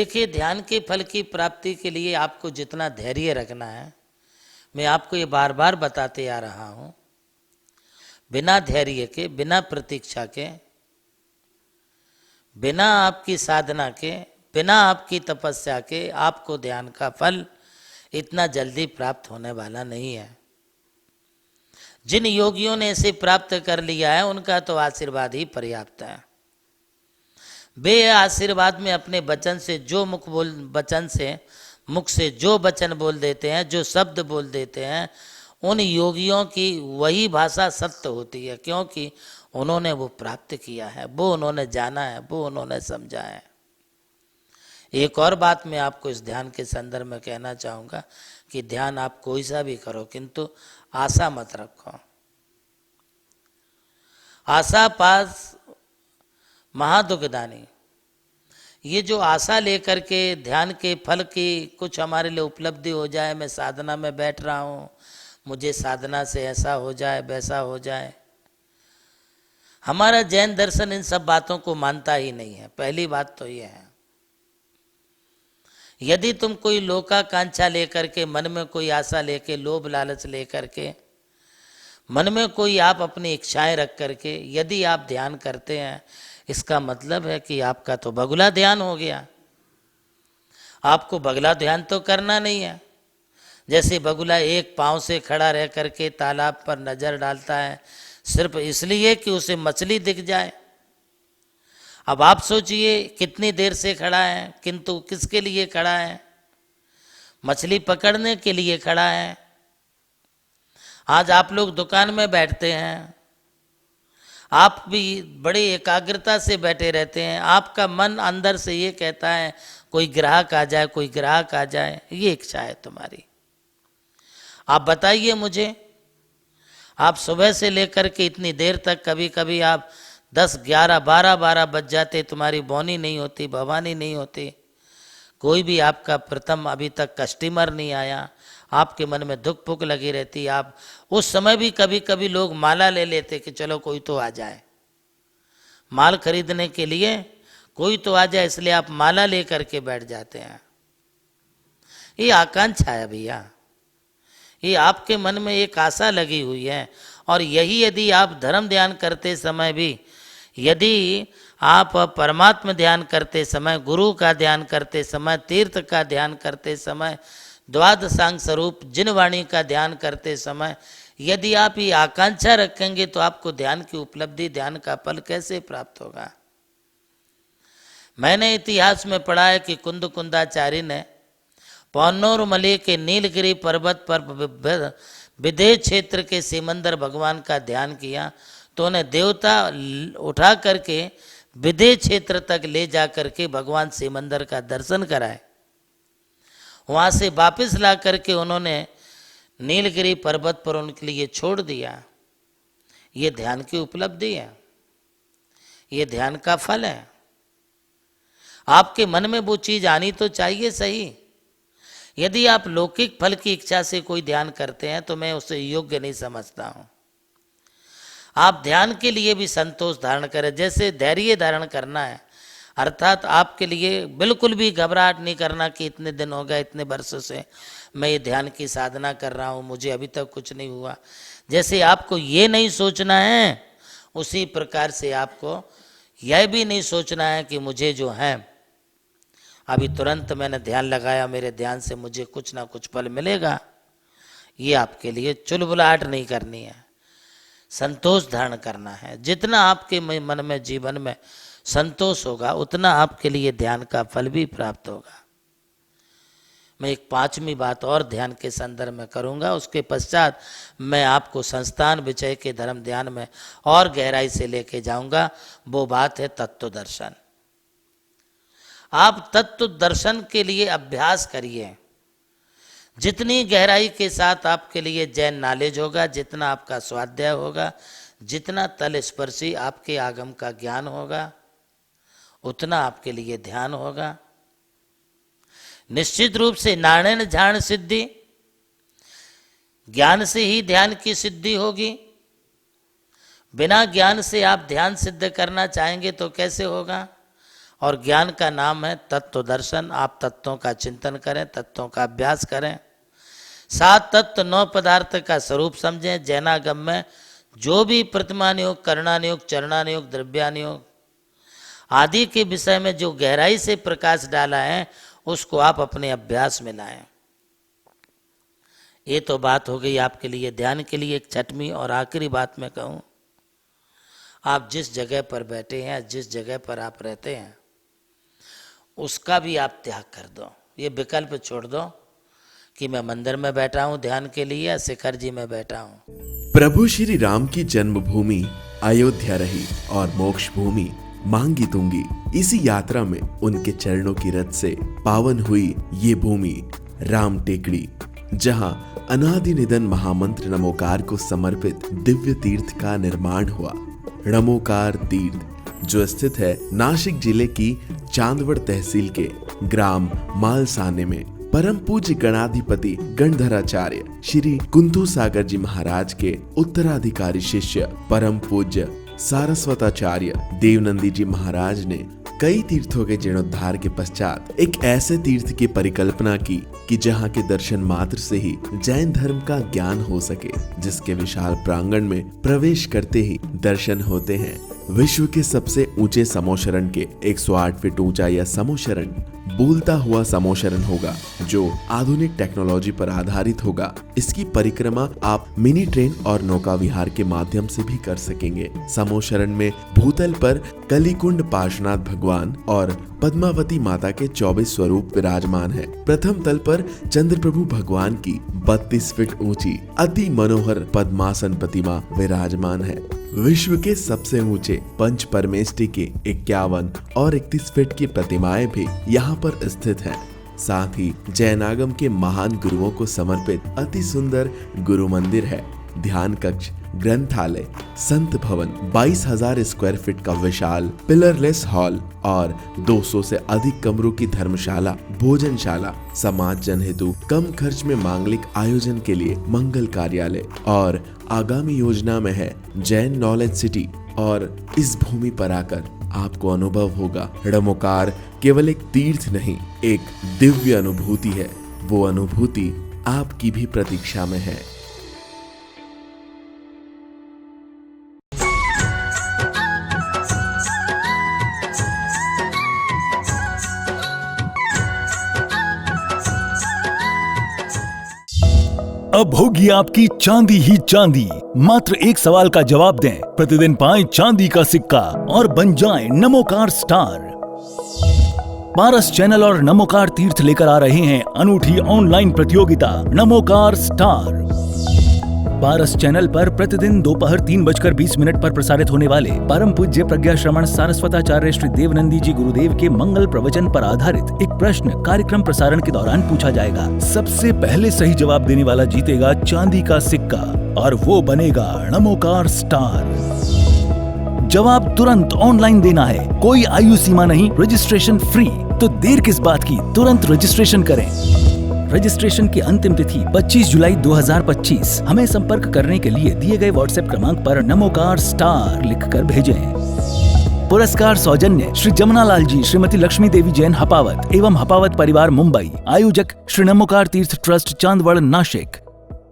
देखिए, ध्यान के फल की प्राप्ति के लिए आपको जितना धैर्य रखना है, मैं आपको ये बार बार बताते आ रहा हूँ, बिना धैर्य के, बिना प्रतीक्षा के, बिना आपकी साधना के, बिना आपकी तपस्या के आपको ध्यान का फल इतना जल्दी प्राप्त होने वाला नहीं है। जिन योगियों ने इसे प्राप्त कर लिया है उनका तो आशीर्वाद ही पर्याप्त है। वे आशीर्वाद में अपने वचन से जो मुख से जो वचन बोल देते हैं, जो शब्द बोल देते हैं, उन योगियों की वही भाषा सत्य होती है, क्योंकि उन्होंने वो प्राप्त किया है, वो उन्होंने जाना है, वो उन्होंने समझा है। एक और बात मैं आपको इस ध्यान के संदर्भ में कहना चाहूँगा कि ध्यान आप कोई सा भी करो, किंतु आशा मत रखो। आशा पास महादुखदानी। ये जो आशा लेकर के ध्यान के फल की कुछ हमारे लिए उपलब्धि हो जाए, मैं साधना में बैठ रहा हूँ, मुझे साधना से ऐसा हो जाए, वैसा हो जाए, हमारा जैन दर्शन इन सब बातों को मानता ही नहीं है। पहली बात तो ये है, यदि तुम कोई लोकाकांक्षा लेकर के, मन में कोई आशा लेके, लोभ लालच लेकर के, मन में कोई आप अपनी इच्छाएं रख करके यदि आप ध्यान करते हैं, इसका मतलब है कि आपका तो बगुला ध्यान हो गया। आपको बगुला ध्यान तो करना नहीं है। जैसे बगुला एक पांव से खड़ा रह करके तालाब पर नजर डालता है सिर्फ इसलिए कि उसे मछली दिख जाए। अब आप सोचिए कितनी देर से खड़ा है, किंतु किसके लिए खड़ा है? मछली पकड़ने के लिए खड़ा है। आज आप लोग दुकान में बैठते हैं, आप भी बड़ी एकाग्रता से बैठे रहते हैं, आपका मन अंदर से ये कहता है कोई ग्राहक आ जाए, कोई ग्राहक आ जाए, ये इच्छा है तुम्हारी। आप बताइए मुझे, आप सुबह से लेकर के इतनी देर तक, कभी कभी आप 10, 11, 12 बज जाते, तुम्हारी बोनी नहीं होती, भवानी नहीं होती, कोई भी आपका प्रथम अभी तक कस्टमर नहीं आया, आपके मन में दुख पुख लगी रहती। आप उस समय भी कभी कभी लोग माला ले लेते कि चलो कोई तो आ जाए, माल खरीदने के लिए कोई तो आ जाए, इसलिए आप माला लेकर के बैठ जाते हैं। ये आकांक्षा है भैया, ये आपके मन में एक आशा लगी हुई है। और यही यदि आप धर्म ध्यान करते समय भी, यदि आप परमात्मा ध्यान करते समय, गुरु का ध्यान करते समय, तीर्थ का ध्यान करते समय, द्वादशांग स्वरूप जिन वाणी का ध्यान करते समय यदि आप ये आकांक्षा रखेंगे, तो आपको ध्यान की उपलब्धि, ध्यान का फल कैसे प्राप्त होगा? मैंने इतिहास में पढ़ा है कि कुंदाचार्य ने पौनोरमली के नीलगिरी पर्वत पर विदेह क्षेत्र के सिमंदर भगवान का ध्यान किया, तो उन्हें देवता उठा करके विदेह क्षेत्र तक ले जा करके भगवान सिमंदर का दर्शन कराए। वहाँ से वापस ला करके उन्होंने नीलगिरी पर्वत पर उनके लिए छोड़ दिया। ये ध्यान की उपलब्धि है, ये ध्यान का फल है। आपके मन में वो चीज आनी तो चाहिए सही। यदि आप लौकिक फल की इच्छा से कोई ध्यान करते हैं तो मैं उसे योग्य नहीं समझता हूं। आप ध्यान के लिए भी संतोष धारण करें, जैसे धैर्य धारण करना है, अर्थात आपके लिए बिल्कुल भी घबराहट नहीं करना कि इतने दिन हो गए, इतने वर्षों से मैं ये ध्यान की साधना कर रहा हूँ, मुझे अभी तक कुछ नहीं हुआ। जैसे आपको ये नहीं सोचना है, उसी प्रकार से आपको यह भी नहीं सोचना है कि मुझे जो है अभी तुरंत मैंने ध्यान लगाया, मेरे ध्यान से मुझे कुछ ना कुछ फल मिलेगा। ये आपके लिए चुलबुलाहट नहीं करनी है, संतोष धारण करना है। जितना आपके मन में, जीवन में संतोष होगा, उतना आपके लिए ध्यान का फल भी प्राप्त होगा। मैं एक 5वीं बात और ध्यान के संदर्भ में करूंगा, उसके पश्चात मैं आपको संस्थान विषय के धर्म ध्यान में और गहराई से लेके जाऊंगा। वो बात है तत्व दर्शन। आप तत्व दर्शन के लिए अभ्यास करिए। जितनी गहराई के साथ आपके लिए जैन नॉलेज होगा, जितना आपका स्वाध्याय होगा, जितना तल स्पर्शी आपके आगम का ज्ञान होगा, उतना आपके लिए ध्यान होगा। निश्चित रूप से नारायण ध्यान सिद्धि, ज्ञान से ही ध्यान की सिद्धि होगी। बिना ज्ञान से आप ध्यान सिद्ध करना चाहेंगे तो कैसे होगा? और ज्ञान का नाम है तत्व दर्शन। आप तत्वों का चिंतन करें, तत्वों का अभ्यास करें, 7 तत्व 9 पदार्थ का स्वरूप समझें। जैनागम में जो भी प्रतिमान योग, करणान योग, चरणान योग, द्रव्यान योग आदि के विषय में जो गहराई से प्रकाश डाला है उसको आप अपने अभ्यास में लाएं। ये तो बात हो गई आपके लिए ध्यान के लिए। एक छठवीं और आखिरी बात मैं कहूँ, आप जिस जगह पर बैठे हैं, जिस जगह पर आप रहते हैं, उसका भी आप त्याग कर दो। ये विकल्प छोड़ दो कि मैं मंदिर में बैठा हूँ ध्यान के लिए या शिखर जी में बैठा हूँ। प्रभु श्री राम की जन्मभूमि अयोध्या रही और मोक्ष भूमि मांगी तुंगी। इसी यात्रा में उनके चरणों की रथ से पावन हुई ये भूमि राम टेकड़ी, जहां अनादि निधन महामंत्र नमोकार को समर्पित दिव्य तीर्थ का निर्माण हुआ। नमोकार तीर्थ जो स्थित है नासिक जिले की चांदवड़ तहसील के ग्राम मालसाने में, परम पूज्य गणाधिपति गणधराचार्य श्री कुंतु सागर जी महाराज के उत्तराधिकारी शिष्य परम पूज्य सारस्वताचार्य देवनंदी जी महाराज ने कई तीर्थों के जीर्णोद्धार के पश्चात एक ऐसे तीर्थ की परिकल्पना की कि जहां के दर्शन मात्र से ही जैन धर्म का ज्ञान हो सके, जिसके विशाल प्रांगण में प्रवेश करते ही दर्शन होते हैं विश्व के सबसे ऊंचे समोशरण के 108 फीट ऊंचा यह समोशरण बोलता हुआ समोशरण होगा जो आधुनिक टेक्नोलॉजी पर आधारित होगा। इसकी परिक्रमा आप मिनी ट्रेन और नौका विहार के माध्यम से भी कर सकेंगे। समोशरण में भूतल पर कलिकुंड पार्श्वनाथ भगवान और पद्मावती माता के 24 स्वरूप विराजमान है। प्रथम तल पर चंद्रप्रभु भगवान की 32 फीट ऊंची अति मनोहर पद्मासन प्रतिमा विराजमान है। विश्व के सबसे ऊंचे पंच परमेष्टि के 51 और 31 फीट की प्रतिमाएं भी यहाँ पर स्थित हैं। साथ ही जैनागम के महान गुरुओं को समर्पित अति सुंदर गुरु मंदिर है। ध्यान कक्ष, ग्रंथालय, संत भवन, 22,000 स्क्वायर फीट का विशाल पिलरलेस हॉल और 200 से अधिक कमरों की धर्मशाला, भोजनशाला, समाज जन हेतु कम खर्च में मांगलिक आयोजन के लिए मंगल कार्यालय और आगामी योजना में है जैन नॉलेज सिटी। और इस भूमि पर आकर आपको अनुभव होगा नमोकार केवल एक तीर्थ नहीं, एक दिव्य अनुभूति है। वो अनुभूति आपकी भी प्रतीक्षा में है। अब होगी आपकी चांदी ही चांदी। मात्र एक सवाल का जवाब दें, प्रतिदिन पाएं चांदी का सिक्का और बन जाएं नमोकार स्टार। पारस चैनल और नमोकार तीर्थ लेकर आ रहे हैं अनूठी ऑनलाइन प्रतियोगिता नमोकार स्टार। पारस चैनल पर प्रतिदिन दोपहर 3:20 पर प्रसारित होने वाले परम पूज्य प्रज्ञा श्रवण सारस्वताचार्य श्री देवनंदी जी गुरुदेव के मंगल प्रवचन पर आधारित एक प्रश्न कार्यक्रम प्रसारण के दौरान पूछा जाएगा। सबसे पहले सही जवाब देने वाला जीतेगा चांदी का सिक्का और वो बनेगा नमोकार स्टार। जवाब तुरंत ऑनलाइन देना है, कोई आयु सीमा नहीं, रजिस्ट्रेशन फ्री। तो देर किस बात की, तुरंत रजिस्ट्रेशन करें। रजिस्ट्रेशन की अंतिम तिथि 25 जुलाई 2025। हमें संपर्क करने के लिए दिए गए व्हाट्सएप क्रमांक पर नमोकार स्टार लिखकर भेजें। पुरस्कार सौजन्य श्री जमुना लाल जी, श्रीमती लक्ष्मी देवी जैन हपावत एवं हपावत परिवार मुंबई। आयोजक श्री नमोकार तीर्थ ट्रस्ट चांदवड़ नासिक।